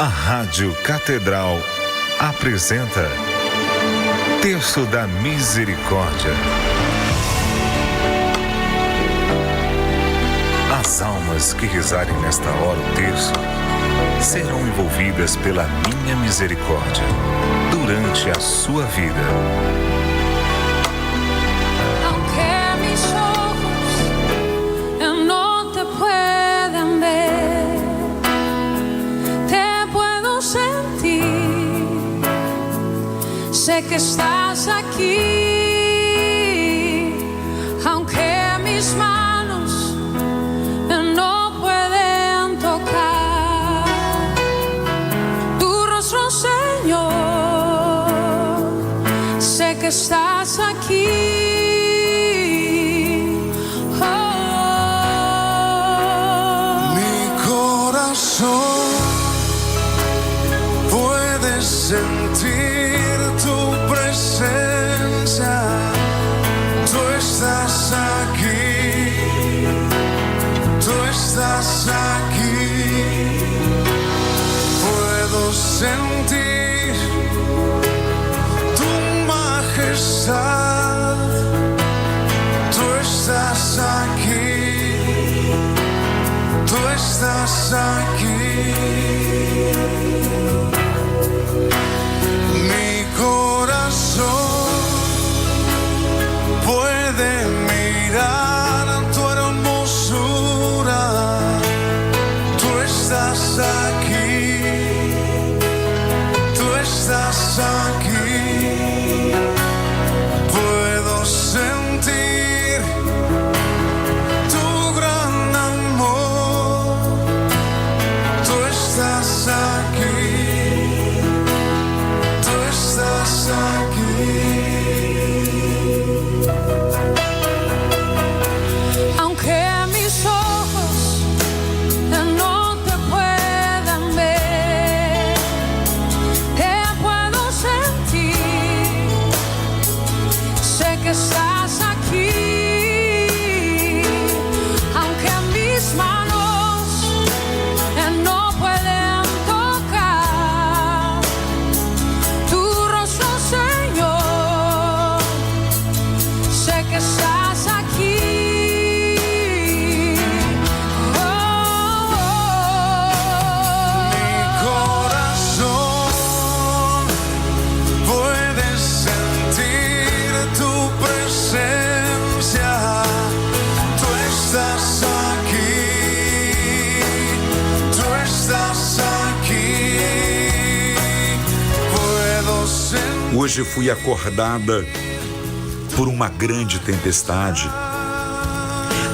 A Rádio Catedral apresenta Terço da Misericórdia. As almas que rezarem nesta hora o terço serão envolvidas pela minha misericórdia durante a sua vida. Sé que estás aquí, aunque mis manos no pueden tocar tu rostro, Señor. Sé que estás aquí. Oh. Mi corazón puede sentir presencia, tú estás aquí, tú estás aquí. Puedo sentir tu majestad, tú estás aquí, tú estás aquí. Mi corazón puede mirar tu hermosura, tú estás aquí, tú estás aquí. Puedo sentir tu gran amor, tú estás aquí. Aunque mis ojos no te puedan ver, te puedo sentir. Sé que estás aquí, aunque mis manos no pueden tocar tu rostro, Señor. Sé que estás aquí. Oh, oh, oh. Mi corazón puede sentir tu presencia, tú estás aquí, tú estás aquí. Puedo sentir. Hoje fui acordada por uma grande tempestade.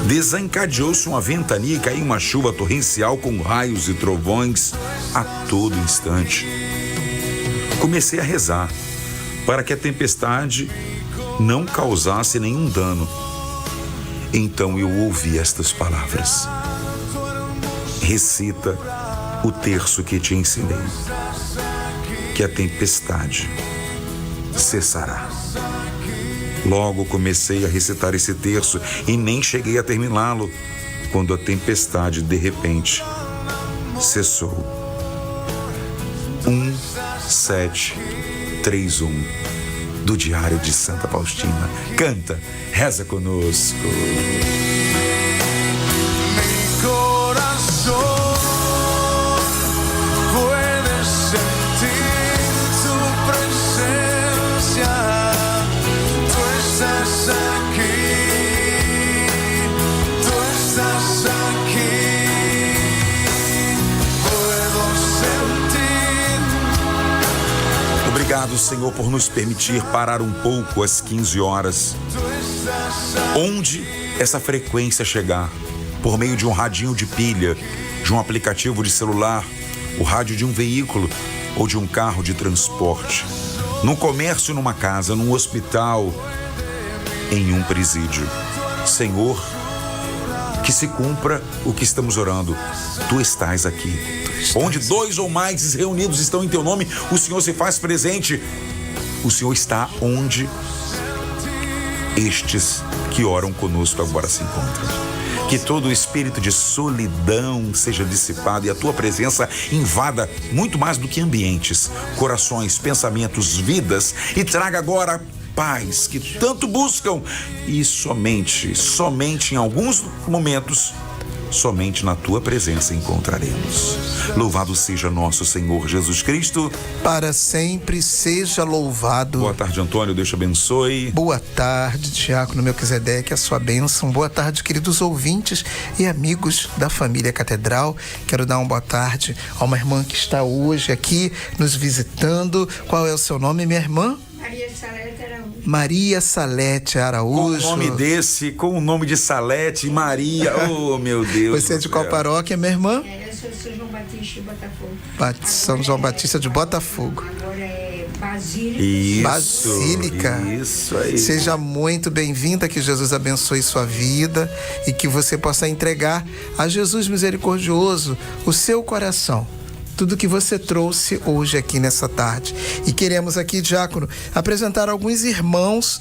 Desencadeou-se uma ventania e caiu uma chuva torrencial com raios e trovões a todo instante. Comecei a rezar para que a tempestade não causasse nenhum dano. Então eu ouvi estas palavras: recita o terço que te ensinei, que a tempestade cessará. Logo comecei a recitar esse terço e nem cheguei a terminá-lo quando a tempestade de repente cessou. 1731 do Diário de Santa Faustina. Canta, reza conosco. Mi corazón puede sentir tu presencia, tú estás aquí, tú estás aquí. Puedo sentir. Obrigado, Senhor, por nos permitir parar um pouco às 15 horas. Onde essa frequência chegar? Por meio de um radinho de pilha, de um aplicativo de celular, o rádio de um veículo ou de um carro de transporte. Num comércio, numa casa, num hospital, em um presídio. Senhor, que se cumpra o que estamos orando. Tu estás aqui. Onde dois ou mais reunidos estão em teu nome, o Senhor se faz presente. O Senhor está onde estes que oram conosco agora se encontram. Que todo o espírito de solidão seja dissipado e a tua presença invada muito mais do que ambientes, corações, pensamentos, vidas e traga agora paz que tanto buscam e somente em alguns momentos, somente na tua presença encontraremos. Louvado seja nosso Senhor Jesus Cristo. Para sempre seja louvado. Boa tarde, Antônio, Deus te abençoe. Boa tarde, Diácono Melquisedeque, a sua bênção. Boa tarde, queridos ouvintes e amigos da família Catedral. Quero dar uma boa tarde a uma irmã que está hoje aqui nos visitando. Qual é o seu nome, minha irmã? Maria Salete Araújo. Maria Salete Araújo. Com o nome desse, com o nome de Salete, Maria, oh meu Deus. Você é de qual paróquia, minha irmã? Eu sou São João Batista de Botafogo. São João Batista de Botafogo. Agora é Basílica. Isso, Basílica. Isso aí. Seja muito bem-vinda, que Jesus abençoe sua vida e que você possa entregar a Jesus misericordioso o seu coração. Tudo que você trouxe hoje aqui nessa tarde. E queremos aqui, Diácono, apresentar alguns irmãos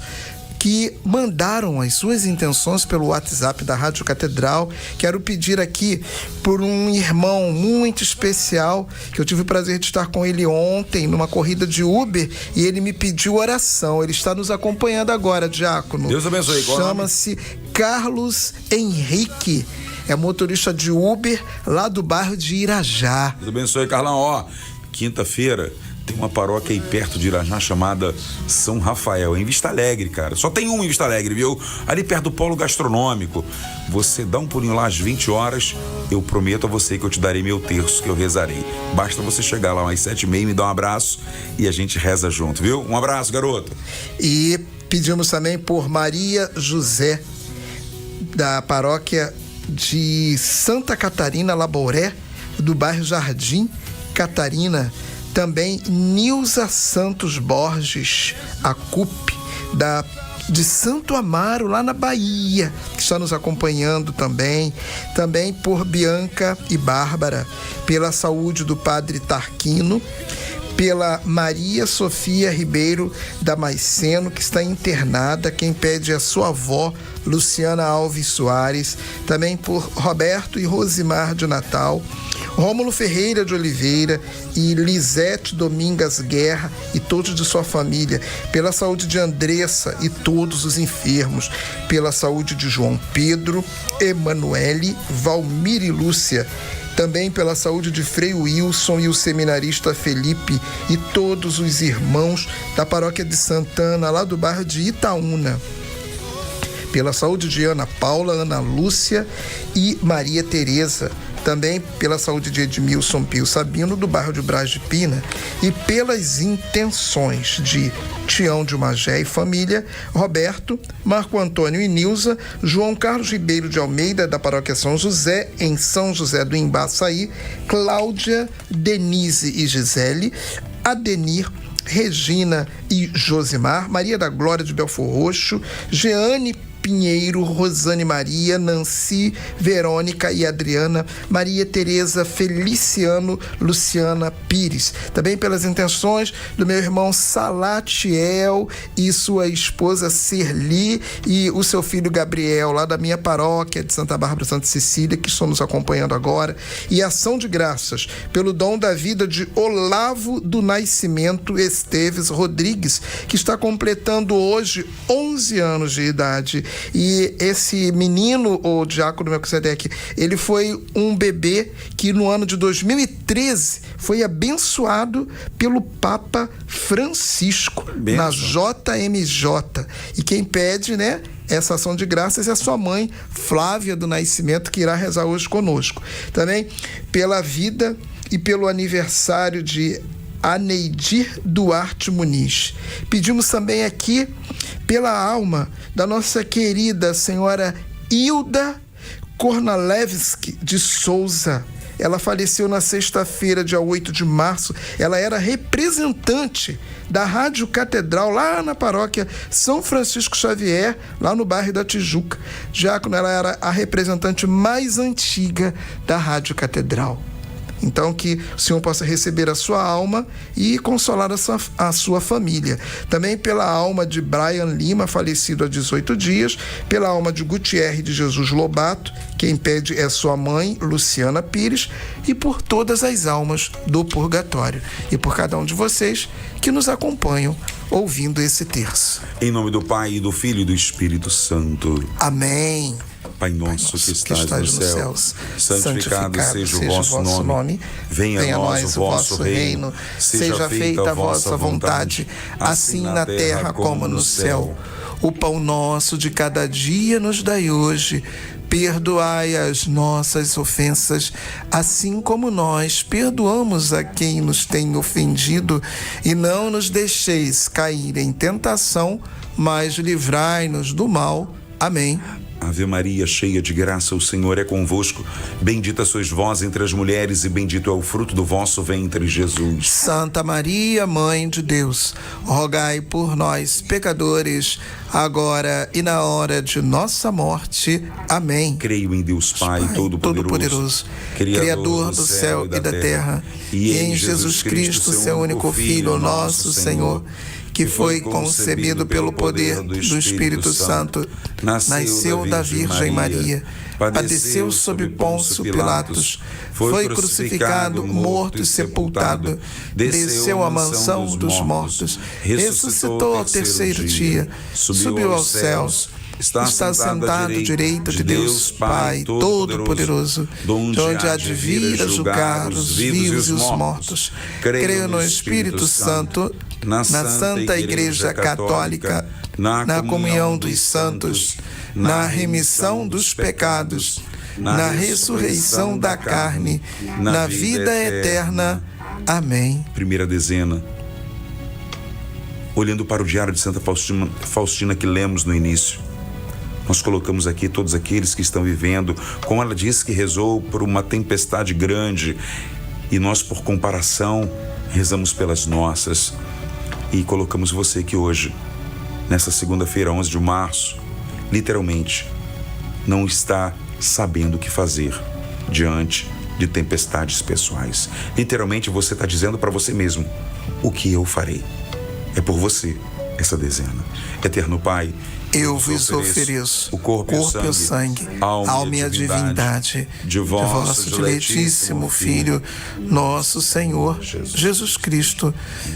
que mandaram as suas intenções pelo WhatsApp da Rádio Catedral. Quero pedir aqui por um irmão muito especial, que eu tive o prazer de estar com ele ontem numa corrida de Uber e ele me pediu oração. Ele está nos acompanhando agora, Diácono. Deus abençoe. Chama-se Carlos Henrique. É motorista de Uber lá do bairro de Irajá. Deus abençoe, Carlão. Ó, quinta-feira tem uma paróquia aí perto de Irajá chamada São Rafael, em Vista Alegre, cara. Só tem um em Vista Alegre, viu? Ali perto do polo gastronômico. Você dá um pulinho lá às 20 horas, eu prometo a você que eu te darei meu terço, que eu rezarei. Basta você chegar lá às 7h30, me dar um abraço e a gente reza junto, viu? Um abraço, garoto. E pedimos também por Maria José, da paróquia de Santa Catarina Labouré, do bairro Jardim Catarina. Também Nilza Santos Borges, a CUP, de Santo Amaro, lá na Bahia, que está nos acompanhando também. Também por Bianca e Bárbara, pela saúde do padre Tarquino, pela Maria Sofia Ribeiro Damasceno, que está internada. Quem pede é a sua avó, Luciana Alves Soares. Também por Roberto e Rosimar de Natal, Rômulo Ferreira de Oliveira e Lisete Domingas Guerra e todos de sua família, pela saúde de Andressa e todos os enfermos, pela saúde de João Pedro, Emanuele, Valmir e Lúcia, também pela saúde de Frei Wilson e o seminarista Felipe e todos os irmãos da paróquia de Santana, lá do bairro de Itaúna. Pela saúde de Ana Paula, Ana Lúcia e Maria Tereza. Também pela saúde de Edmilson Pio Sabino, do bairro de Braz de Pina. E pelas intenções de Tião de Magé e família, Roberto, Marco Antônio e Nilza, João Carlos Ribeiro de Almeida, da paróquia São José, em São José do Embaçaí, Cláudia, Denise e Gisele, Adenir, Regina e Josimar, Maria da Glória de Belfor Roxo, Jeane Pinheiro, Rosane Maria, Nancy, Verônica e Adriana, Maria Tereza, Feliciano, Luciana Pires. Também pelas intenções do meu irmão Salatiel e sua esposa Serli e o seu filho Gabriel, lá da minha paróquia de Santa Bárbara, Santa Cecília, que estão nos acompanhando agora. E ação de graças pelo dom da vida de Olavo do Nascimento Esteves Rodrigues, que está completando hoje 11 anos de idade. E esse menino, o Diácono Melquisedeque, ele foi um bebê que no ano de 2013 foi abençoado pelo Papa Francisco, na JMJ. E quem pede, né, essa ação de graças é a sua mãe, Flávia do Nascimento, que irá rezar hoje conosco. Também pela vida e pelo aniversário de Aneidir Duarte Muniz. Pedimos também aqui pela alma da nossa querida senhora Hilda Kornalewski de Souza. Ela faleceu na sexta-feira, dia 8 de março. Ela era representante da Rádio Catedral, lá na paróquia São Francisco Xavier, lá no bairro da Tijuca. Já quando ela era a representante mais antiga da Rádio Catedral. Então, que o Senhor possa receber a sua alma e consolar a sua família. Também pela alma de Brian Lima, falecido há 18 dias, pela alma de Gutierre de Jesus Lobato, quem pede é sua mãe, Luciana Pires, e por todas as almas do purgatório. E por cada um de vocês que nos acompanham ouvindo esse terço. Em nome do Pai, e do Filho e do Espírito Santo. Amém. Pai nosso que estás nos céus, santificado seja o vosso nome. Venha a nós o vosso reino. Seja feita a vossa vontade, assim na terra como no céu. O pão nosso de cada dia nos dai hoje. Perdoai as nossas ofensas, assim como nós perdoamos a quem nos tem ofendido. E não nos deixeis cair em tentação, mas livrai-nos do mal. Amém. Ave Maria, cheia de graça, o Senhor é convosco. Bendita sois vós entre as mulheres e bendito é o fruto do vosso ventre, Jesus. Santa Maria, Mãe de Deus, rogai por nós, pecadores, agora e na hora de nossa morte. Amém. Creio em Deus Pai Todo-Poderoso, Criador do céu e da terra, e em Jesus Cristo, seu único Filho, nosso Senhor, que foi concebido pelo poder do Espírito Santo, nasceu da Virgem Maria, padeceu sob Pôncio Pilatos, foi crucificado, morto e sepultado, desceu à mansão dos mortos, ressuscitou ao terceiro dia, subiu aos céus, está sentado à direita de Deus Pai Todo-Poderoso, de onde há de vir a julgar os vivos e os mortos. Creio no Espírito Santo, na Santa Igreja Católica, na comunhão dos santos, na remissão dos pecados, na ressurreição da carne, na vida eterna. Amém. Primeira dezena. Olhando para o diário de Santa Faustina que lemos no início, nós colocamos aqui todos aqueles que estão vivendo, como ela disse que rezou por uma tempestade grande, e nós, por comparação, rezamos pelas nossas. E colocamos você que hoje, nessa segunda-feira, 11 de março, literalmente, não está sabendo o que fazer diante de tempestades pessoais. Literalmente, você está dizendo para você mesmo: o que eu farei? É por você essa dezena. Eterno Pai, eu vos ofereço o corpo e o sangue, alma e a divindade de vosso diletíssimo Filho, nosso Senhor Jesus Cristo,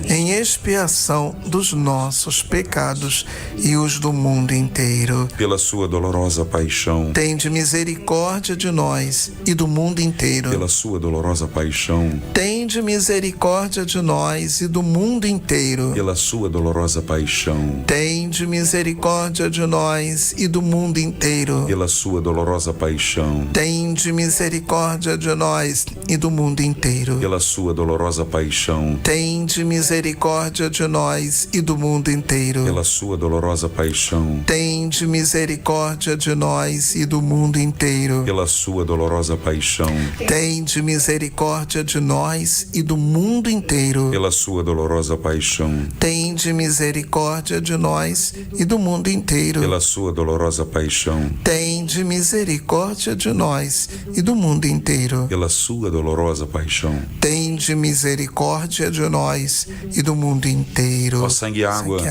em expiação dos nossos pecados e os do mundo inteiro. Pela sua dolorosa paixão, tende misericórdia de nós e do mundo inteiro. Pela sua dolorosa paixão, tende misericórdia de nós e do mundo inteiro. Pela sua dolorosa paixão, tende misericórdia de nós e do mundo inteiro. Pela sua dolorosa paixão, tende misericórdia de nós e do mundo inteiro. Pela sua dolorosa paixão, tende misericórdia de nós e do mundo inteiro. Pela sua dolorosa paixão, tende misericórdia de nós e do mundo inteiro. Pela sua dolorosa paixão, tende misericórdia de nós e do mundo inteiro. Pela sua dolorosa paixão, tende misericórdia de nós e do mundo inteiro. Pela sua dolorosa paixão, tende misericórdia de nós e do mundo inteiro. Pela sua dolorosa paixão, tende misericórdia de nós e do mundo inteiro. Ó sangue e água,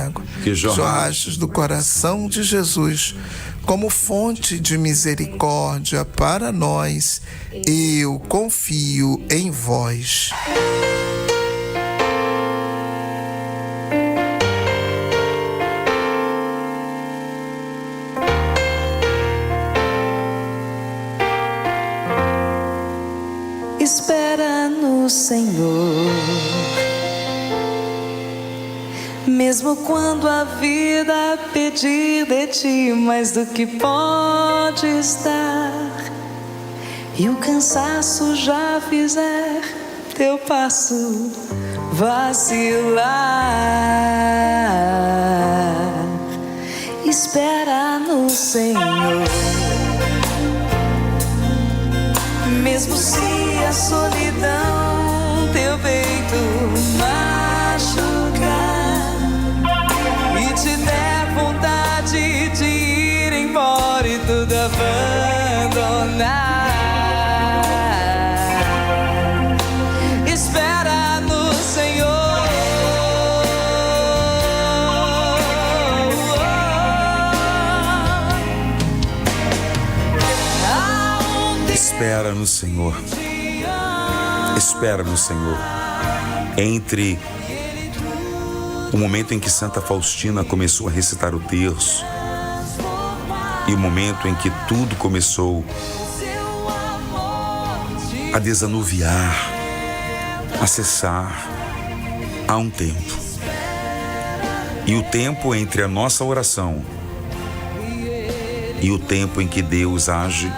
que jorrastes do coração de Jesus, como fonte de misericórdia para nós, eu confio em vós. Espera no Senhor, mesmo quando a vida pedir de ti mais do que podes dar, e o cansaço já fizer teu passo vacilar. Espera no Senhor, mesmo se a solidão teu peito machucar e te der vontade de ir embora e tudo abandonar. Espera no Senhor. Espera no Senhor. Entre o momento em que Santa Faustina começou a recitar o terço e o momento em que tudo começou a desanuviar, a cessar, há um tempo. E o tempo entre a nossa oração e o tempo em que Deus age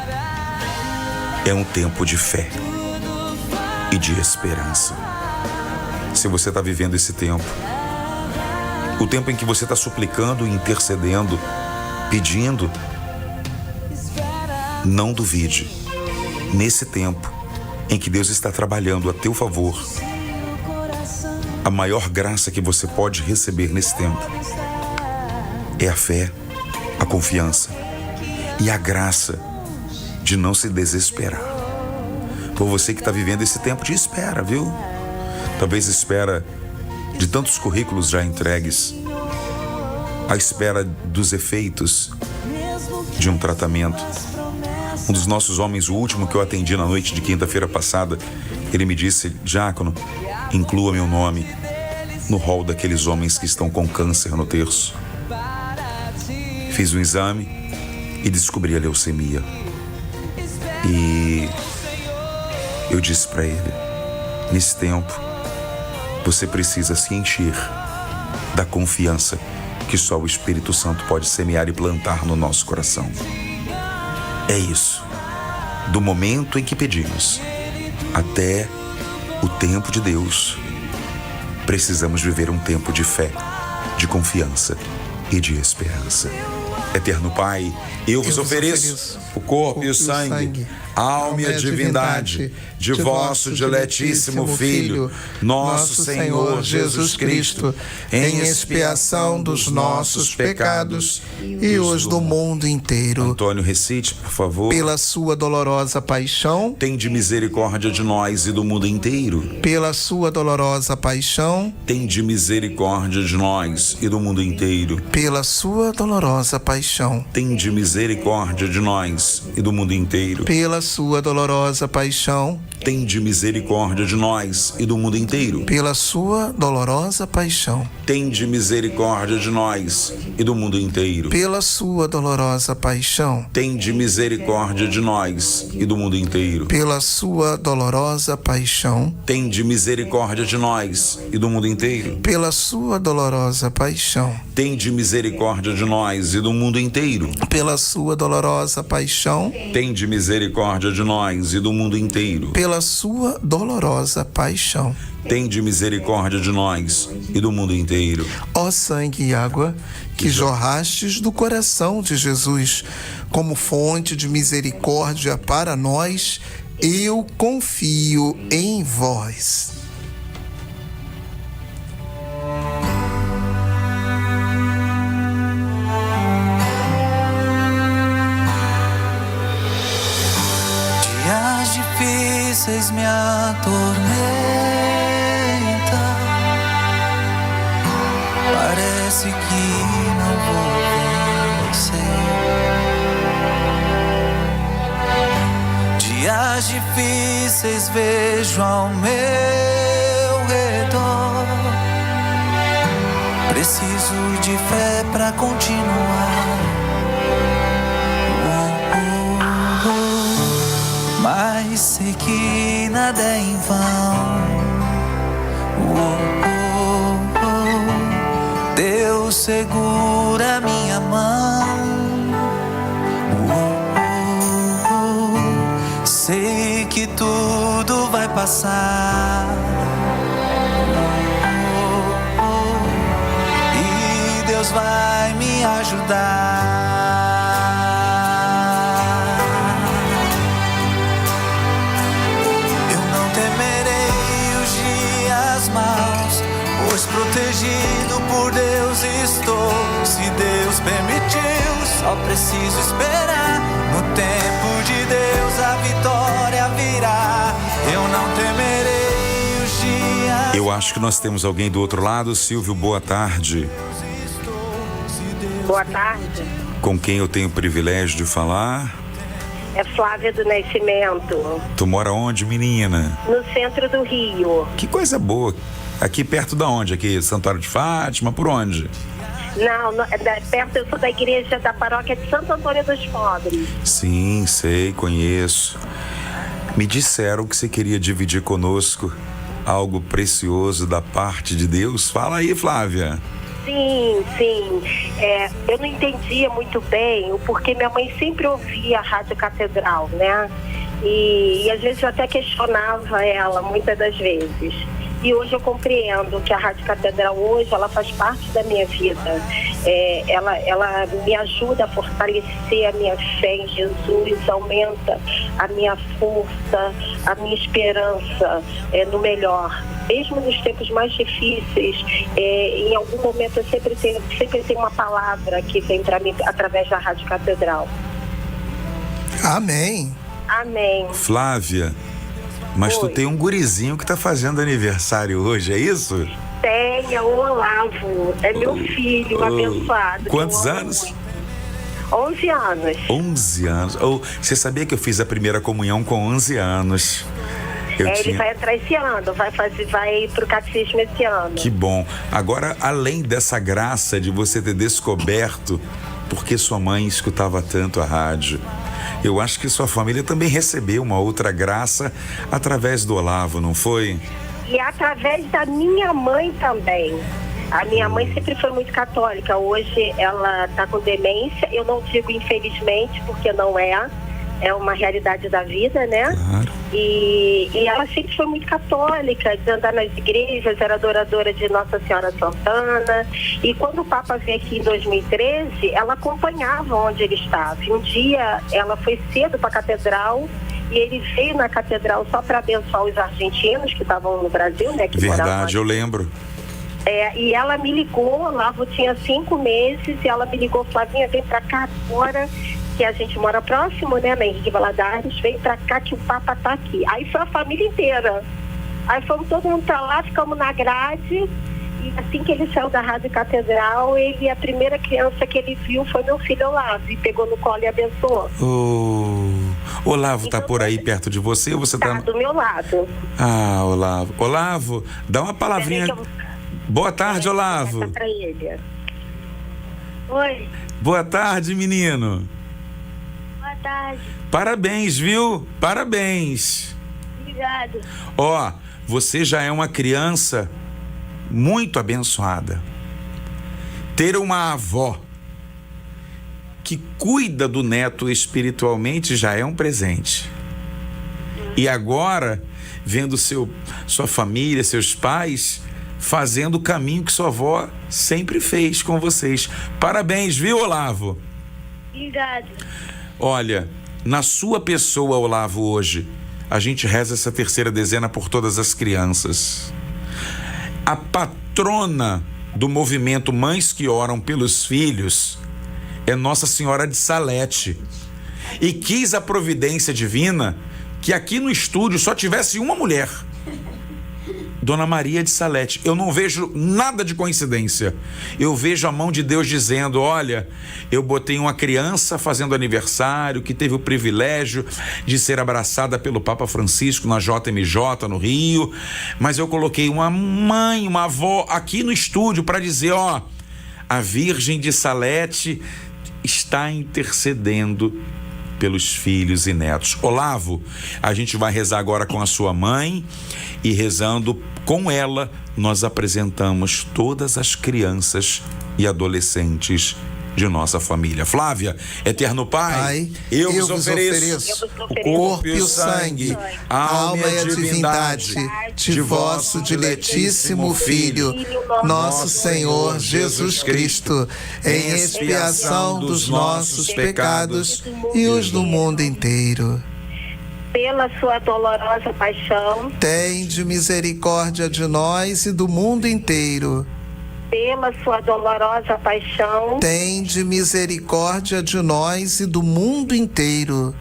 é um tempo de fé e de esperança. Se você está vivendo esse tempo, o tempo em que você está suplicando, intercedendo, pedindo, não duvide. Nesse tempo em que Deus está trabalhando a teu favor, a maior graça que você pode receber nesse tempo é a fé, a confiança e a graça de não se desesperar. Por você que está vivendo esse tempo de espera, viu? Talvez espera de tantos currículos já entregues, à espera dos efeitos de um tratamento. Um dos nossos homens, o último que eu atendi na noite de quinta-feira passada, ele me disse: diácono, inclua meu nome no rol daqueles homens que estão com câncer no terço. Fiz um exame e descobri a leucemia. E eu disse para ele: nesse tempo, você precisa se encher da confiança que só o Espírito Santo pode semear e plantar no nosso coração. É isso. Do momento em que pedimos até o tempo de Deus, precisamos viver um tempo de fé, de confiança e de esperança. Eterno Pai, eu vos ofereço o corpo e o sangue, a alma e a divindade de vosso diletíssimo Filho, nosso Senhor Jesus Cristo, em expiação dos nossos pecados e os do mundo inteiro. Antônio, recite, por favor. Pela sua dolorosa paixão, Tende misericórdia de nós e do mundo inteiro. pela sua dolorosa paixão, Tende misericórdia de nós e do mundo inteiro. pela sua dolorosa paixão, Tende misericórdia de nós e do mundo inteiro. pela sua dolorosa paixão, Tende misericórdia de nós e do mundo inteiro. pela sua dolorosa paixão, Tende misericórdia de nós e do mundo inteiro. pela sua dolorosa paixão, Tende misericórdia de nós e do mundo inteiro. pela sua dolorosa paixão, Tende misericórdia de nós e do mundo inteiro. pela sua dolorosa paixão, Tende misericórdia de nós e do mundo inteiro. pela sua dolorosa paixão, Tende misericórdia de nós e do mundo inteiro. pela sua dolorosa paixão. Tende misericórdia de nós e do mundo inteiro. Ó sangue e água que jorrastes do coração de Jesus como fonte de misericórdia para nós, eu confio em vós. Dias difíceis me atormentam, parece que não vou vencer. Dias difíceis vejo ao meu redor, preciso de fé pra continuar. Mas sei que nada é em vão. Deus segura minha mão. Sei que tudo vai passar. E Deus vai me ajudar. Pois protegido por Deus estou. Se Deus permitiu, só preciso esperar. No tempo de Deus a vitória virá. Eu não temerei os dias. Eu acho que nós temos alguém do outro lado. Silvio, boa tarde. Boa tarde. Com quem eu tenho o privilégio de falar? É Flávia do Nascimento, Tu mora onde, menina? no centro do Rio. Que coisa boa. Aqui perto da onde? Aqui, Santuário de Fátima, por onde? Não, perto, eu sou da igreja da paróquia de Santo Antônio dos Pobres. Sim, sei, conheço. Me disseram que você queria dividir conosco algo precioso da parte de Deus. Fala aí, Flávia. Sim. Eu não entendia muito bem o porquê minha mãe sempre ouvia a Rádio Catedral, né? E às vezes eu até questionava ela, muitas das vezes. E hoje eu compreendo que a Rádio Catedral hoje, ela faz parte da minha vida. Ela me ajuda a fortalecer a minha fé em Jesus, aumenta a minha força, a minha esperança no melhor. Mesmo nos tempos mais difíceis, em algum momento eu sempre tenho uma palavra que vem para mim através da Rádio Catedral. Amém. Amém. Flávia, mas tu Oi. tem um gurizinho que tá fazendo aniversário hoje, é isso? Tem, é o Olavo. É meu filho, abençoado. Quantos que eu amo anos? muito. 11 anos. 11 anos. Você sabia que eu fiz a primeira comunhão com 11 anos? Ele vai entrar esse ano, vai pro catecismo esse ano. Que bom. Agora, além dessa graça de você ter descoberto porque sua mãe escutava tanto a rádio, eu acho que sua família também recebeu uma outra graça através do Olavo, não foi? E através da minha mãe também. A minha mãe sempre foi muito católica. Hoje ela está com demência. Eu não digo infelizmente, porque não é. É uma realidade da vida, né? Claro. E ela sempre foi muito católica, de andar nas igrejas, era adoradora de Nossa Senhora Santana. E quando o Papa veio aqui em 2013, ela acompanhava onde ele estava. E um dia ela foi cedo para a catedral e ele veio na catedral só para abençoar os argentinos que estavam no Brasil, né? Que Verdade, eu lembro. E ela me ligou, lá eu tinha 5 meses, e ela me ligou, Flavinha, vem pra cá agora, que a gente mora próximo, né, na Henrique Valadares, vem pra cá que o Papa tá aqui. Aí foi a família inteira. Aí fomos todo mundo pra lá, ficamos na grade, e assim que ele saiu da Rádio Catedral, a primeira criança que ele viu foi meu filho Olavo, e pegou no colo e abençoou. O Olavo tá por aí perto de você ou você Tá tá... do meu lado. Ah, Olavo. Olavo, dá uma palavrinha... Peraí que eu- Boa tarde, Olavo. Essa pra ele. Oi, Boa tarde, menino. boa tarde, Parabéns, viu? Parabéns. obrigado. Ó, você já é uma criança muito abençoada. Ter uma avó que cuida do neto espiritualmente já é um presente. E agora, vendo sua família, seus pais, fazendo o caminho que sua avó sempre fez com vocês. Parabéns, viu, Olavo? Obrigado. Olha, na sua pessoa, Olavo, hoje, a gente reza essa terceira dezena por todas as crianças. A patrona do movimento Mães que Oram pelos Filhos é Nossa Senhora de Salete. E quis a providência divina que aqui no estúdio só tivesse uma mulher. Dona Maria de Salete. Eu não vejo nada de coincidência. Eu vejo a mão de Deus dizendo, olha, eu botei uma criança fazendo aniversário que teve o privilégio de ser abraçada pelo Papa Francisco na JMJ no Rio, mas eu coloquei uma mãe, uma avó aqui no estúdio para dizer, ó, a Virgem de Salete está intercedendo pelos filhos e netos. Olavo, a gente vai rezar agora com a sua mãe e rezando com ela, nós apresentamos todas as crianças e adolescentes de nossa família. Flávia, Eterno Pai, eu vos ofereço o corpo e o sangue, a alma e a divindade de vosso diletíssimo Filho, nosso Senhor Jesus Cristo, em expiação dos nossos pecados e os do mundo inteiro. Pela sua dolorosa paixão, Tende misericórdia de nós e do mundo inteiro. pela sua dolorosa paixão, Tende misericórdia de nós e do mundo inteiro.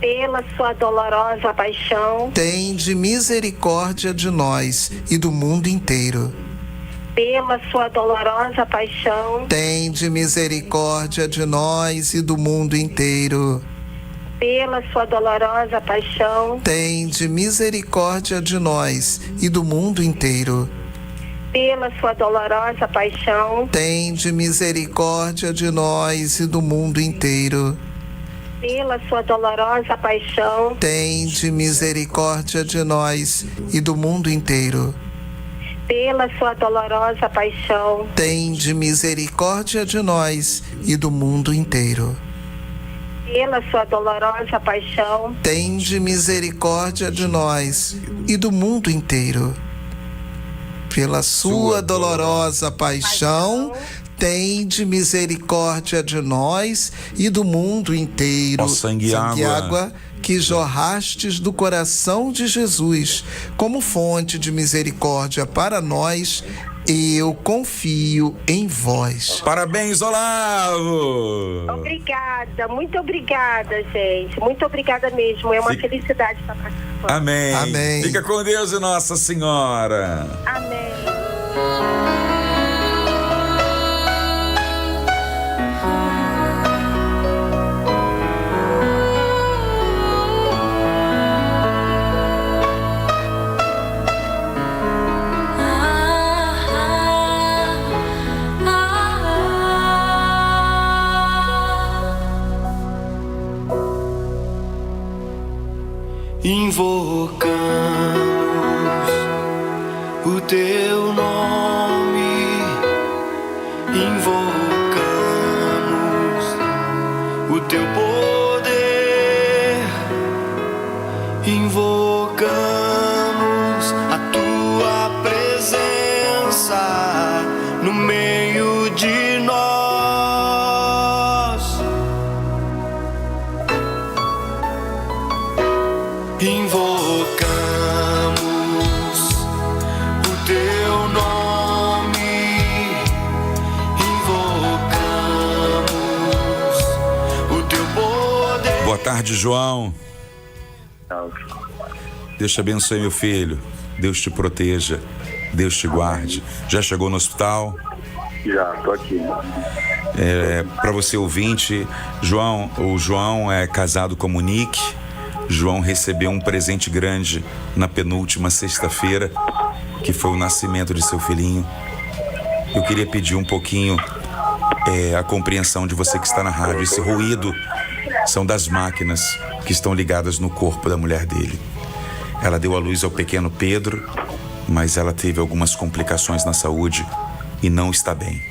pela sua dolorosa paixão, Tende misericórdia de nós e do mundo inteiro. pela sua dolorosa paixão, Tende misericórdia de nós e do mundo inteiro. pela sua dolorosa paixão, tende misericórdia de nós e do mundo inteiro. pela sua dolorosa paixão, Tende misericórdia de nós e do mundo inteiro. pela sua dolorosa paixão, Tende misericórdia de nós e do mundo inteiro. pela sua dolorosa paixão, Tende misericórdia de nós e do mundo inteiro. pela sua dolorosa paixão, Tende misericórdia de nós e do mundo inteiro. Pela sua dolorosa paixão, tende misericórdia de nós e do mundo inteiro. Ó sangue e água, que jorrastes do coração de Jesus como fonte de misericórdia para nós, eu confio em vós. Parabéns, Olavo! obrigada, muito obrigada, gente, muito obrigada mesmo, é uma Sim. felicidade estar participando. Amém. Amém. Fica com Deus e Nossa Senhora. Amém. Invocamos o teu nome, invocamos o teu poder, invocamos a tua presença no meio de nós. Invocamos o teu nome, invocamos o teu poder. Boa tarde, João. Deus te abençoe, meu filho. Deus te proteja. Deus te guarde. Já chegou no hospital? Já, tô aqui. Para você ouvinte, o João é casado com Monique. João recebeu um presente grande na penúltima sexta-feira, que foi o nascimento de seu filhinho. Eu queria pedir um pouquinho a compreensão de você que está na rádio. Esse ruído são das máquinas que estão ligadas no corpo da mulher dele. Ela deu à luz ao pequeno Pedro, mas ela teve algumas complicações na saúde e não está bem.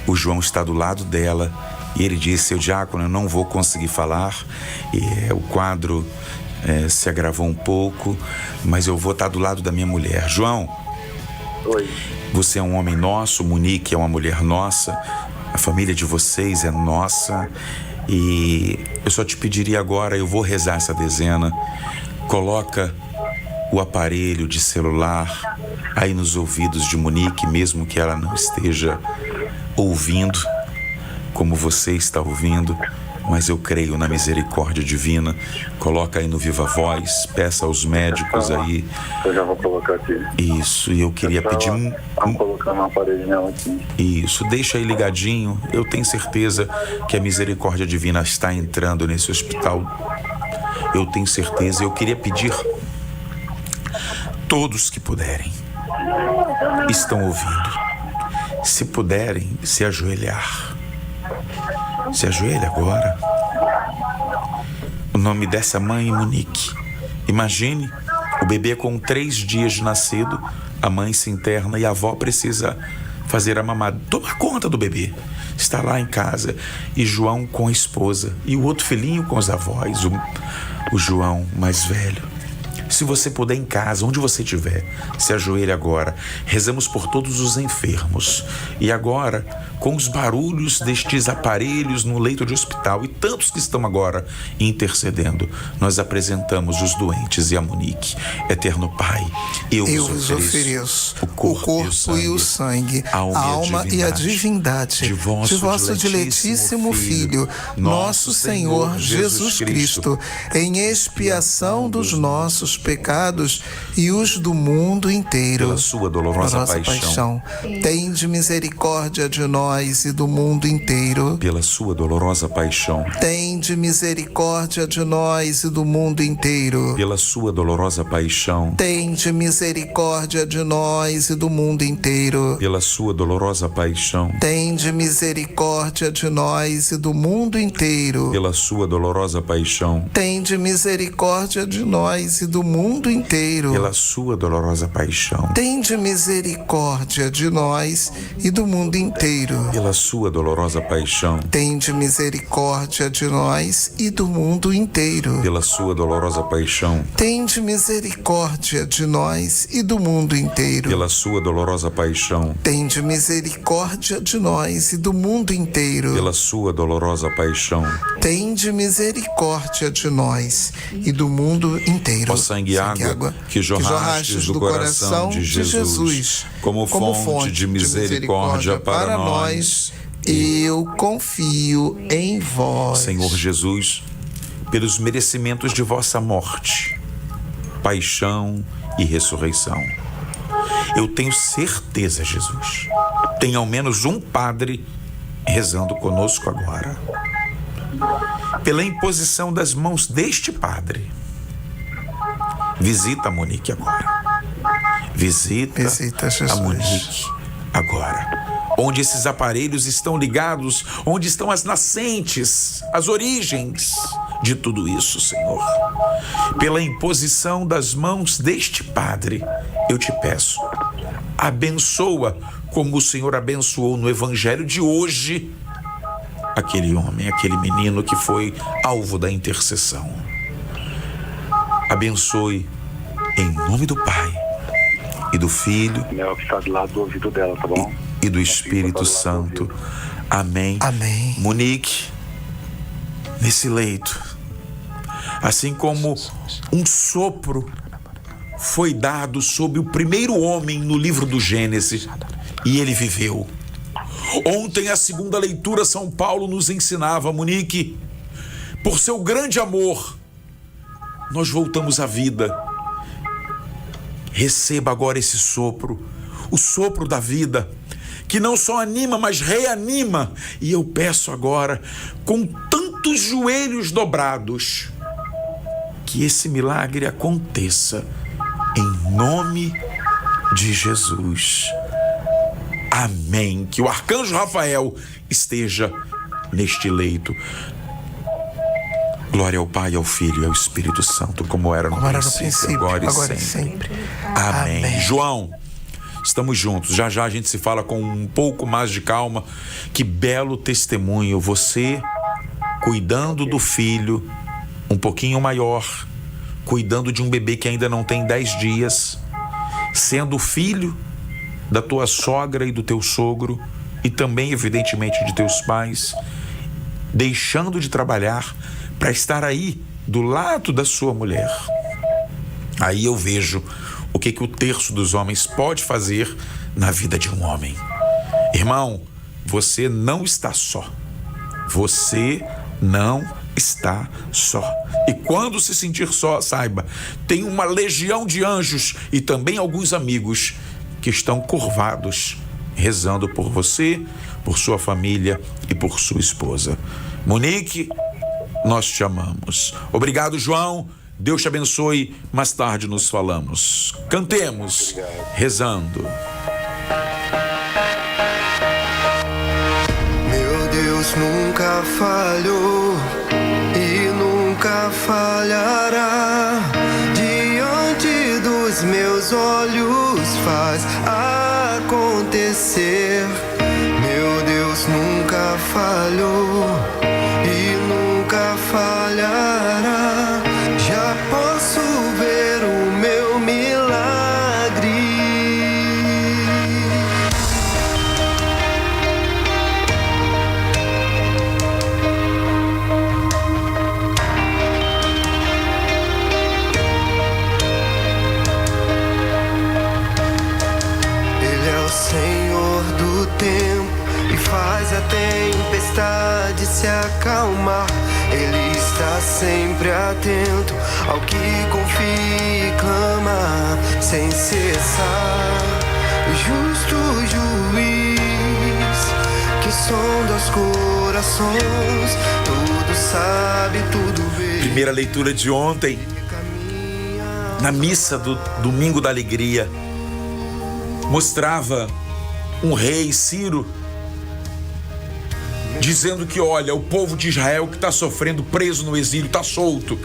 O João está do lado dela e ele disse: seu diácono, eu não vou conseguir falar, o quadro se agravou um pouco, mas eu vou estar do lado da minha mulher. João, Oi. você é um homem nosso, Monique é uma mulher nossa, a família de vocês é nossa, e eu só te pediria agora, eu vou rezar essa dezena, coloca o aparelho de celular aí nos ouvidos de Monique, mesmo que ela não esteja ouvindo como você está ouvindo, mas eu creio na misericórdia divina. Coloca aí no Viva Voz, peça aos médicos aí. Eu já vou colocar aqui. Isso, e eu queria pedir Vamos colocar uma parede nela aqui. Isso, deixa aí ligadinho. Eu tenho certeza que a misericórdia divina está entrando nesse hospital. Eu tenho certeza. Eu queria pedir, todos que puderem, estão ouvindo, se puderem se ajoelhar. Se ajoelha agora. O nome dessa mãe, Monique. Imagine o bebê com 3 dias de nascido, a mãe se interna e a avó precisa fazer a mamada, tomar conta do bebê. Está lá em casa e João com a esposa e o outro filhinho com os avós, o João mais velho. Se você puder em casa, onde você estiver, se ajoelhe agora. Rezamos por todos os enfermos. E agora, com os barulhos destes aparelhos no leito de hospital e tantos que estão agora intercedendo, nós apresentamos os doentes e a Monique. Eterno Pai, eu vos ofereço o corpo e o sangue, a alma e a divindade de vosso diletíssimo Filho, nosso Senhor Jesus Cristo, em expiação dos nossos pecados e os do mundo inteiro. Pela sua dolorosa paixão. Tende misericórdia de nós e do mundo inteiro. Pela sua dolorosa paixão. Tende misericórdia de nós e do mundo inteiro. Pela sua dolorosa paixão. Tende misericórdia de nós e do mundo inteiro. Pela sua dolorosa paixão. Tende misericórdia de nós e do mundo inteiro. Pela sua dolorosa paixão. Tende misericórdia de nós e do mundo inteiro. Pela sua dolorosa paixão. Tende misericórdia de nós e do mundo inteiro. Pela sua dolorosa paixão. Tende misericórdia de nós e do mundo inteiro. Pela sua dolorosa paixão. Tende misericórdia de nós e do mundo inteiro. Pela sua dolorosa paixão. Tende misericórdia de nós e do mundo inteiro. Pela sua dolorosa paixão. Tende misericórdia de nós e do mundo inteiro. Ó sangue e água que jorrastes do coração de Jesus, como fonte de misericórdia para nós, eu confio em vós. Senhor Jesus, pelos merecimentos de vossa morte, paixão e ressurreição, eu tenho certeza, Jesus, tem ao menos um padre rezando conosco agora. Pela imposição das mãos deste padre, visita a Monique agora. Visita a Monique agora. Onde esses aparelhos estão ligados, onde estão as nascentes, as origens de tudo isso, Senhor. Pela imposição das mãos deste padre, eu te peço, abençoa como o Senhor abençoou no evangelho de hoje aquele homem, aquele menino que foi alvo da intercessão. Abençoe em nome do Pai e do Filho Mel que está do lado do ouvido dela, tá bom? e do Espírito Santo. Amém. Amém. Monique, nesse leito, assim como um sopro foi dado sobre o primeiro homem no livro do Gênesis, e ele viveu. Ontem, a segunda leitura, São Paulo nos ensinava, Monique, por seu grande amor, nós voltamos à vida. Receba agora esse sopro, o sopro da vida, que não só anima, mas reanima. E eu peço agora, com tantos joelhos dobrados, que esse milagre aconteça em nome de Jesus. Amém. Que o arcanjo Rafael esteja neste leito. Glória ao Pai, ao Filho e ao Espírito Santo, como era no princípio, agora e sempre. Amém. Amém. João, estamos juntos. Já já a gente se fala com um pouco mais de calma. Que belo testemunho. Você cuidando do filho um pouquinho maior, cuidando de um bebê que ainda não tem 10 dias, sendo filho da tua sogra e do teu sogro, e também, evidentemente, de teus pais, deixando de trabalhar para estar aí do lado da sua mulher. Aí eu vejo o que o terço dos homens pode fazer na vida de um homem. Irmão, você não está só. Você não está só. E quando se sentir só, saiba, tem uma legião de anjos e também alguns amigos que estão curvados, rezando por você, por sua família e por sua esposa. Monique, nós te amamos. Obrigado, João. Deus te abençoe. Mais tarde nos falamos. Cantemos, rezando. Meu Deus nunca falhou e nunca falhará. Diante dos meus olhos faz acontecer. Meu Deus nunca falhou e nunca falhará. Já posso ver o meu milagre. Ele é o Senhor do tempo e faz a tempestade se acalmar. Ele está está sempre atento ao que confia e clama sem cessar. Justo juiz que sonda os corações, tudo sabe, tudo vê. Primeira leitura de ontem, na missa do Domingo da Alegria, mostrava um rei, Ciro, dizendo que, olha, o povo de Israel que está sofrendo, preso no exílio, está solto.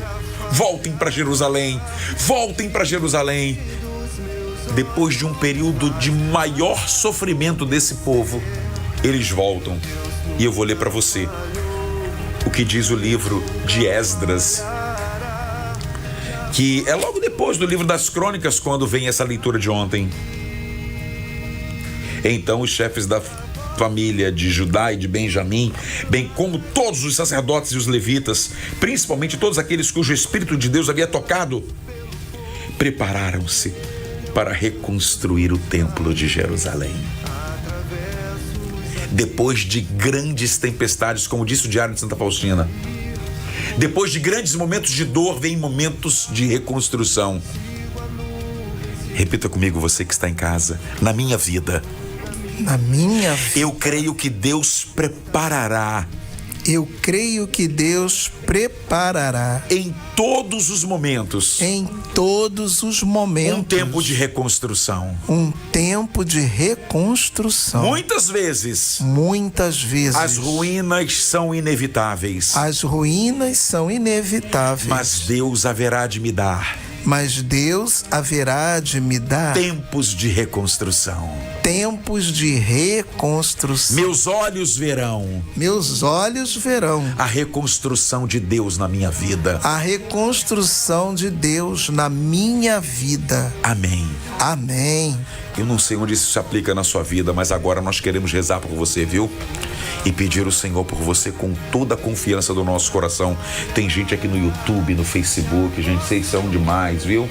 Voltem para Jerusalém, voltem para Jerusalém. Depois de um período de maior sofrimento desse povo, eles voltam. E eu vou ler para você o que diz o livro de Esdras, que é logo depois do livro das Crônicas, quando vem essa leitura de ontem. Então os chefes da família de Judá e de Benjamim, bem como todos os sacerdotes e os levitas, principalmente todos aqueles cujo Espírito de Deus havia tocado, prepararam-se para reconstruir o templo de Jerusalém. Depois de grandes tempestades, como disse o Diário de Santa Faustina, depois de grandes momentos de dor, vem momentos de reconstrução. Repita comigo, você que está em casa: na minha vida, eu creio que Deus preparará. Eu creio que Deus preparará Em todos os momentos. Um tempo de reconstrução. Um tempo de reconstrução. Muitas vezes. As ruínas são inevitáveis. Mas Deus haverá de me dar. Tempos de reconstrução. Meus olhos verão. A reconstrução de Deus na minha vida. Amém. Eu não sei onde isso se aplica na sua vida, mas agora nós queremos rezar por você, viu? E pedir ao Senhor por você com toda a confiança do nosso coração. Tem gente aqui no YouTube, no Facebook, gente, vocês são demais, viu?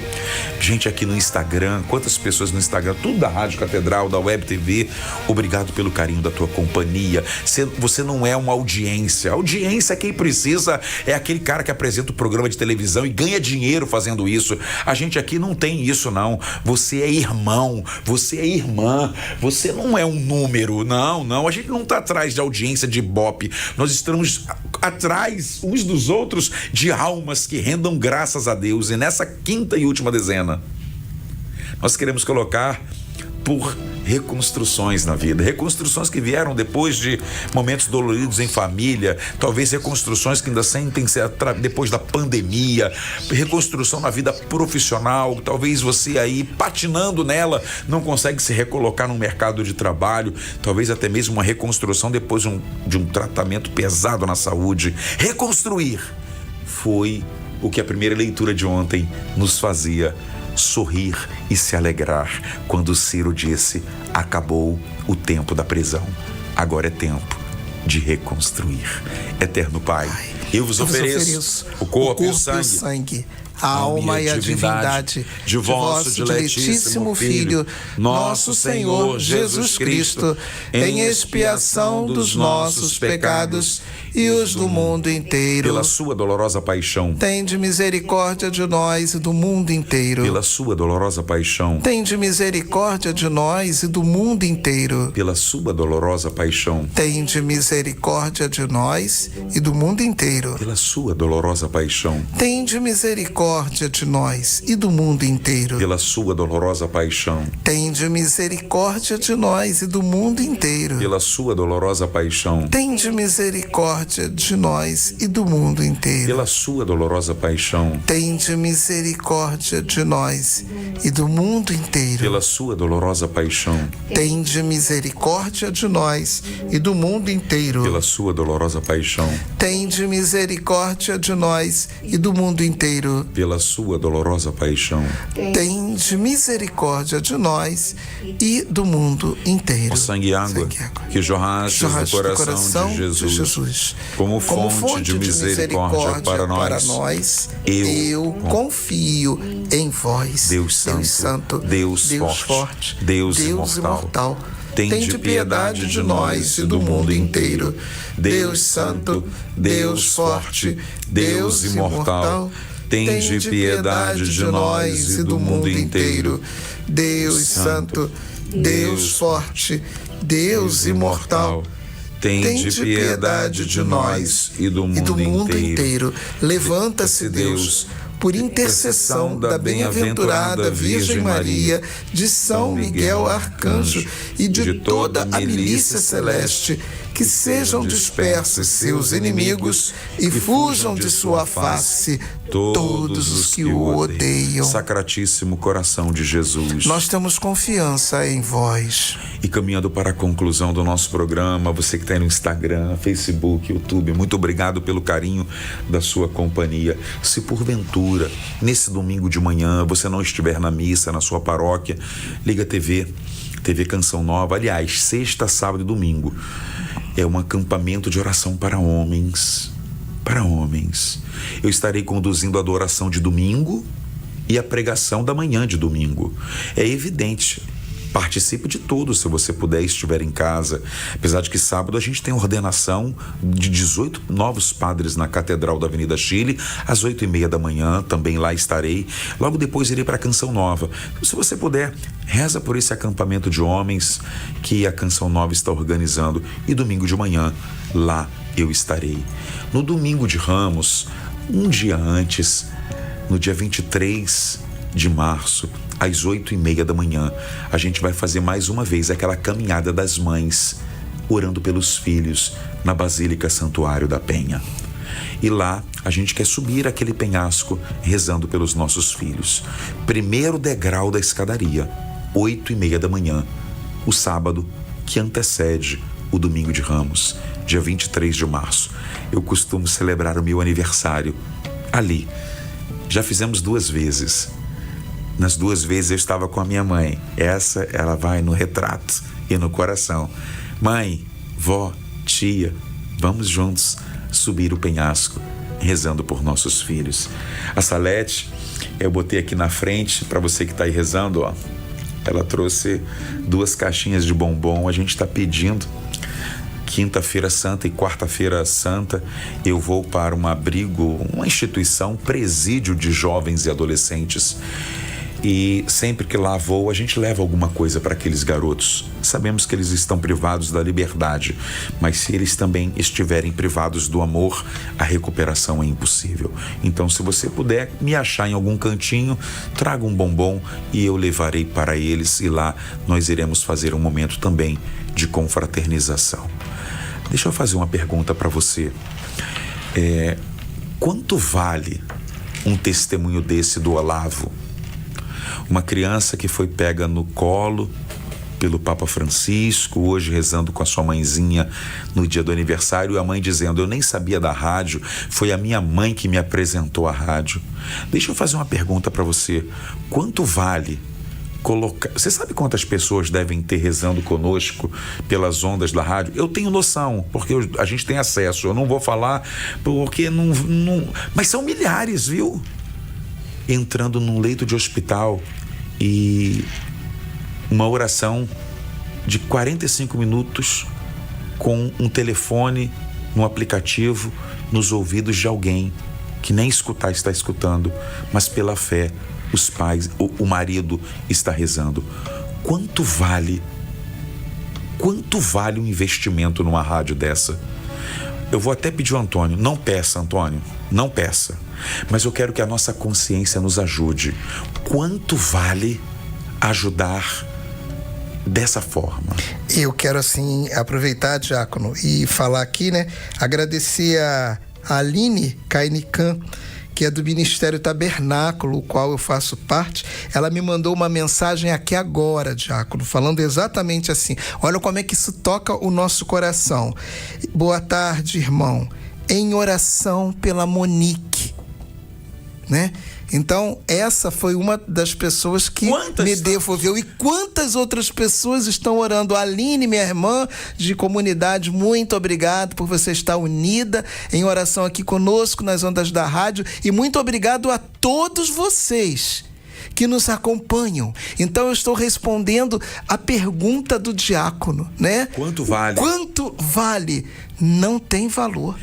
Gente aqui no Instagram, quantas pessoas no Instagram, tudo da Rádio Catedral, da Web TV. Obrigado pelo carinho da tua companhia. Você não é uma audiência. A audiência, quem precisa, é aquele cara que apresenta o programa de televisão e ganha dinheiro fazendo isso. A gente aqui não tem isso, não. Você é irmão, você é irmã, você não é um número, não. A gente não está atrás de audiência, de ibope. Nós estamos atrás uns dos outros de almas que rendam graças a Deus. E nessa quinta e última dezena, nós queremos colocar por reconstruções na vida, reconstruções que vieram depois de momentos doloridos em família, talvez reconstruções que ainda sentem depois da pandemia, reconstrução na vida profissional, talvez você aí patinando nela, não consegue se recolocar no mercado de trabalho, talvez até mesmo uma reconstrução depois de um tratamento pesado na saúde. Reconstruir foi o que a primeira leitura de ontem nos fazia sorrir e se alegrar quando Ciro disse: acabou o tempo da prisão, agora é tempo de reconstruir. Eterno Pai, eu vos ofereço o corpo e o sangue, a alma e a divindade de vosso diletíssimo Filho, nosso Senhor Jesus Cristo, em expiação dos nossos pecados e os do mundo inteiro. Pela sua dolorosa paixão, tende misericórdia de nós e do mundo inteiro. Pela sua dolorosa paixão, tende misericórdia de nós e do mundo inteiro. Pela sua dolorosa paixão, tende misericórdia de nós e do mundo inteiro. Pela sua dolorosa paixão, tende misericórdia de nós e do mundo inteiro. Pela sua dolorosa paixão, tende misericórdia de nós e do mundo inteiro. Pela sua dolorosa paixão, tende misericórdia de nós e do mundo inteiro. Pela sua dolorosa paixão, tende misericórdia de nós e do mundo inteiro. Pela sua dolorosa paixão, tende misericórdia de nós e do mundo inteiro. Pela sua dolorosa paixão, tende misericórdia de nós e do mundo inteiro. Pela sua dolorosa paixão, tende misericórdia de nós e do mundo inteiro. O sangue e água que jorraste do coração de Jesus, como fonte de misericórdia para nós, eu confio em vós, Deus Santo, Deus forte, Deus imortal. tende piedade de nós e do mundo inteiro. Deus Santo, Deus Forte, Deus Imortal, tende piedade de nós e do mundo inteiro. Deus Santo, Deus Forte, Deus Imortal, tende piedade de nós e do mundo inteiro. Levanta-se, Deus, por intercessão da bem-aventurada Virgem Maria, de São Miguel Arcanjo e de toda a milícia celeste, que sejam dispersos seus inimigos e fujam de sua face todos os que o odeiam. Sacratíssimo coração de Jesus, nós temos confiança em vós. E caminhando para a conclusão do nosso programa, você que está aí no Instagram, Facebook, YouTube, muito obrigado pelo carinho da sua companhia. Se porventura, nesse domingo de manhã, você não estiver na missa, na sua paróquia, liga a TV Canção Nova. Aliás, sexta, sábado e domingo é um acampamento de oração para homens. Para homens. Eu estarei conduzindo a adoração de domingo e a pregação da manhã de domingo. É evidente, participe de tudo se você puder e estiver em casa. Apesar de que sábado a gente tem ordenação de 18 novos padres na Catedral da Avenida Chile, às 8h30 da manhã, também lá estarei. Logo depois irei para a Canção Nova. Se você puder, reza por esse acampamento de homens que a Canção Nova está organizando. E domingo de manhã, lá eu estarei. No domingo de Ramos, um dia antes, no dia 23 de março, às 8h30 da manhã, a gente vai fazer mais uma vez aquela caminhada das mães, orando pelos filhos, na Basílica Santuário da Penha. E lá a gente quer subir aquele penhasco rezando pelos nossos filhos. Primeiro degrau da escadaria, 8h30 da manhã, o sábado que antecede o domingo de Ramos, dia 23 de março. Eu costumo celebrar o meu aniversário ali. Já fizemos 2 vezes. Nas 2 vezes eu estava com a minha mãe. Essa, ela vai no retrato e no coração. Mãe, vó, tia, vamos juntos subir o penhasco, rezando por nossos filhos. A Salete, eu botei aqui na frente, para você que está aí rezando, ó. Ela trouxe 2 caixinhas de bombom. A gente está pedindo. Quinta-feira Santa e Quarta-feira Santa, eu vou para um abrigo, uma instituição, presídio de jovens e adolescentes. E sempre que lá vou, a gente leva alguma coisa para aqueles garotos. Sabemos que eles estão privados da liberdade, mas se eles também estiverem privados do amor, a recuperação é impossível. Então, se você puder me achar em algum cantinho, traga um bombom e eu levarei para eles, e lá nós iremos fazer um momento também de confraternização. Deixa eu fazer uma pergunta para você. Quanto vale um testemunho desse do Olavo? Uma criança que foi pega no colo pelo Papa Francisco, hoje rezando com a sua mãezinha no dia do aniversário, e a mãe dizendo: eu nem sabia da rádio, foi a minha mãe que me apresentou a rádio. Deixa eu fazer uma pergunta para você. Quanto vale colocar... Você sabe quantas pessoas devem ter rezando conosco pelas ondas da rádio? Eu tenho noção, porque a gente tem acesso. Eu não vou falar porque não... Mas são milhares, viu? Entrando num leito de hospital e uma oração de 45 minutos com um telefone no aplicativo nos ouvidos de alguém que nem escutar está escutando, mas pela fé os pais, o marido está rezando. Quanto vale um investimento numa rádio dessa? Eu vou até pedir ao Antônio, não peça, Antônio, não peça, mas eu quero que a nossa consciência nos ajude. Quanto vale ajudar dessa forma? Eu quero, assim, aproveitar, Diácono, e falar aqui, né, agradecer a Aline Cainican, que é do Ministério Tabernáculo, o qual eu faço parte. Ela me mandou uma mensagem aqui agora, Diácono, falando exatamente assim. Olha como é que isso toca o nosso coração. Boa tarde, irmão. Em oração pela Monique, né? Então, essa foi uma das pessoas que me devolveu. E quantas outras pessoas estão orando? Aline, minha irmã de comunidade, muito obrigado por você estar unida em oração aqui conosco nas ondas da rádio. E muito obrigado a todos vocês que nos acompanham. Então eu estou respondendo a pergunta do diácono, né? Quanto vale? Quanto vale? Não tem valor.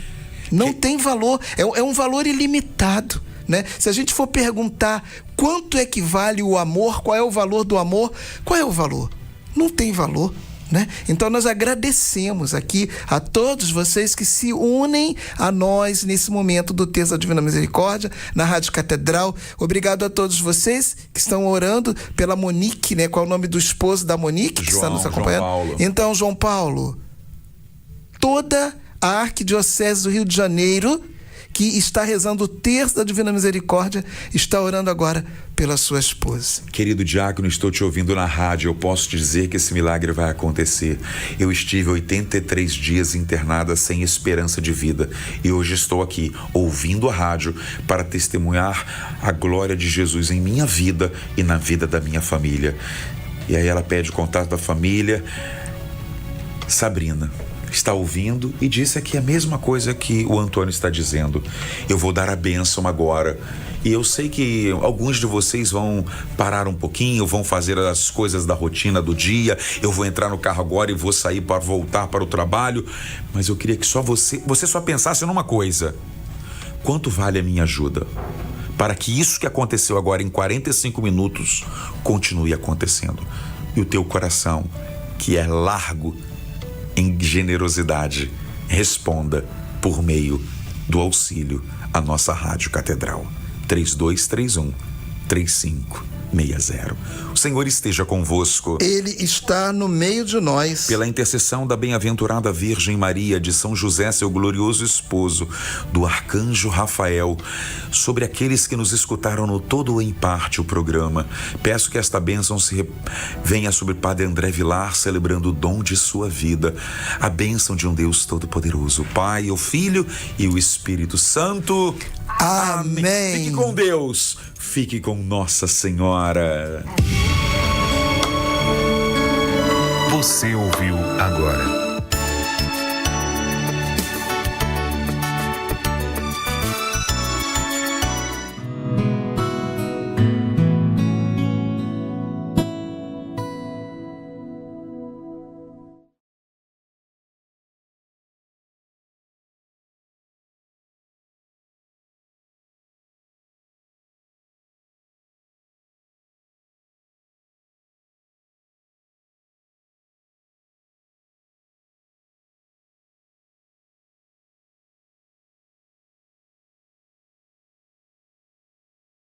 Não tem valor. É um valor ilimitado, né? Se a gente for perguntar quanto é que vale o amor, qual é o valor do amor, qual é o valor? Não tem valor. Né? Então nós agradecemos aqui a todos vocês que se unem a nós nesse momento do Terço da Divina Misericórdia na Rádio Catedral. Obrigado a todos vocês que estão orando pela Monique, né? Qual é o nome do esposo da Monique que está nos acompanhando? João Paulo. Então, João Paulo, toda a Arquidiocese do Rio de Janeiro que está rezando o Terço da Divina Misericórdia está orando agora pela sua esposa. Querido diácono, estou te ouvindo na rádio. Eu posso te dizer que esse milagre vai acontecer. Eu estive 83 dias internada sem esperança de vida e hoje estou aqui ouvindo a rádio para testemunhar a glória de Jesus em minha vida e na vida da minha família. E aí ela pede o contato da família. Sabrina está ouvindo e disse aqui a mesma coisa que o Antônio está dizendo. Eu vou dar a bênção agora. E eu sei que alguns de vocês vão parar um pouquinho, vão fazer as coisas da rotina do dia. Eu vou entrar no carro agora e vou sair para voltar para o trabalho. Mas eu queria que só você só pensasse numa coisa. Quanto vale a minha ajuda? Para que isso que aconteceu agora em 45 minutos continue acontecendo. E o teu coração, que é largo em generosidade, responda por meio do auxílio à nossa Rádio Catedral. 3231-3560. O Senhor esteja convosco. Ele está no meio de nós. Pela intercessão da bem-aventurada Virgem Maria, de São José, seu glorioso esposo, do Arcanjo Rafael, sobre aqueles que nos escutaram no todo ou em parte o programa, peço que esta bênção venha sobre Padre André Vilar, celebrando o dom de sua vida, a bênção de um Deus Todo-Poderoso, o Pai, o Filho e o Espírito Santo. Amém. Fique com Deus, fique com Nossa Senhora. Você ouviu agora